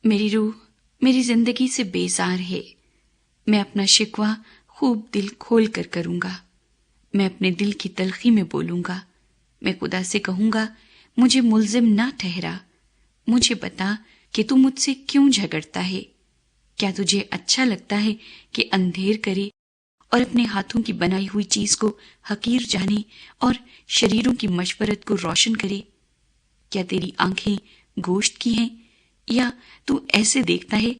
میری روح میری زندگی سے بیزار ہے. میں اپنا شکوہ خوب دل کھول کر کروں گا. میں اپنے دل کی تلخی میں بولوں گا. میں خدا سے کہوں گا مجھے ملزم نہ ٹھہرا. مجھے بتا کہ تو مجھ سے کیوں جھگڑتا ہے. کیا تجھے اچھا لگتا ہے کہ اندھیر کرے اور اپنے ہاتھوں کی بنائی ہوئی چیز کو حقیر جانے اور شریروں کی مشورت کو روشن کرے؟ کیا تیری آنکھیں گوشت کی ہیں یا تو ایسے دیکھتا ہے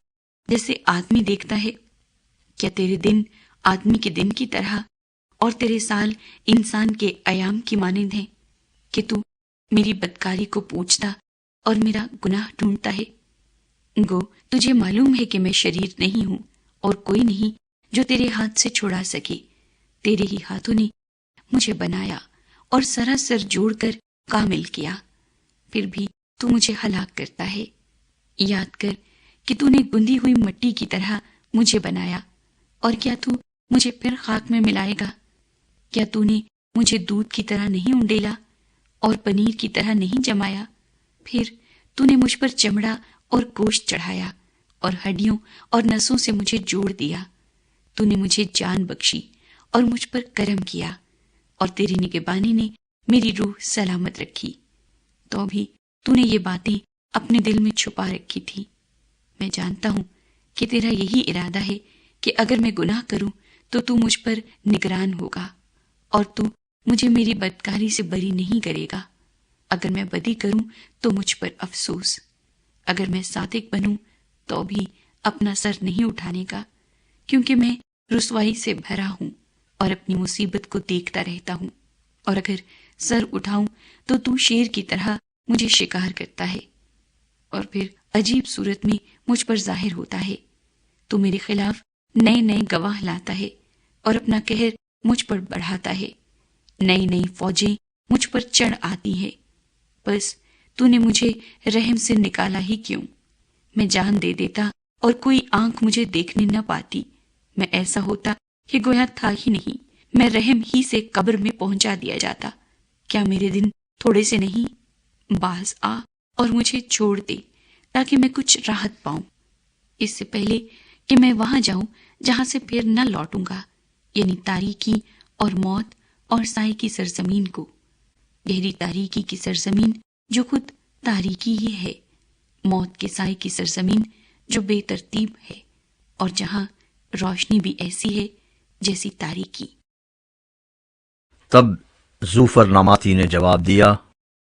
جیسے آدمی دیکھتا ہے؟ کیا تیرے دن آدمی کے دن کی طرح اور تیرے سال انسان کے ایام کی مانند ہیں کہ تو میری بدکاری کو پوچھتا اور میرا گناہ ڈھونڈتا ہے؟ گو تجھے معلوم ہے کہ میں شریر نہیں ہوں اور کوئی نہیں جو تیرے ہاتھ سے چھڑا سکے. تیرے ہی ہاتھوں نے مجھے بنایا اور سراسر جوڑ کر کامل کیا. پھر بھی تو مجھے ہلاک کرتا ہے. یاد کر کہ تو نے گندی ہوئی مٹی کی طرح مجھے بنایا، اور کیا تو مجھے پھر خاک میں ملائے گا؟ کیا تو نے مجھے دودھ کی طرح نہیں انڈیلا اور پنیر کی طرح نہیں جمایا؟ پھر تو نے مجھ پر چمڑا اور گوشت چڑھایا اور ہڈیوں اور نسوں سے مجھے جوڑ دیا. تو نے مجھے جان بخشی اور مجھ پر کرم کیا، اور تیری نگہبانی نے میری روح سلامت رکھی. تو بھی تو نے یہ باتیں اپنے دل میں چھپا رکھی تھی. میں جانتا ہوں کہ تیرا یہی ارادہ ہے کہ اگر میں گناہ کروں تو مجھ پر نگران ہوگا، اور تو مجھے میری بدکاری سے بری نہیں کرے گا. اگر میں بدی کروں تو مجھ پر افسوس. اگر میں صادق بنوں تو بھی اپنا سر نہیں اٹھانے کا، کیونکہ میں رسوائی سے بھرا ہوں اور اپنی مصیبت کو دیکھتا رہتا ہوں. اور اگر سر اٹھاؤں تو شیر کی طرح مجھے شکار کرتا ہے اور پھر عجیب صورت میں مجھ پر ظاہر ہوتا ہے. تو میرے خلاف نئے نئے گواہ لاتا ہے اور اپنا قہر مجھ پر بڑھاتا ہے. نئی نئی فوجیں مجھ پر چڑھ آتی ہیں. بس تو نے مجھے رحم سے نکالا ہی کیوں؟ میں جان دے دیتا اور کوئی آنکھ مجھے دیکھنے نہ پاتی. میں ایسا ہوتا کہ گویا تھا ہی نہیں. میں رحم ہی سے قبر میں پہنچا دیا جاتا. کیا میرے دن تھوڑے سے نہیں؟ باز آ اور مجھے چھوڑ دے تاکہ میں کچھ راحت پاؤں، اس سے پہلے کہ میں وہاں جاؤں جہاں سے پھر نہ لوٹوں گا، یعنی تاریکی اور موت اور سائے کی سرزمین کو. گہری تاریکی کی سرزمین جو خود تاریکی ہی ہے، موت کے سائے کی سرزمین جو بے ترتیب ہے، اور جہاں روشنی بھی ایسی ہے جیسی تاریکی. تب زوفر ناماتی نے جواب دیا،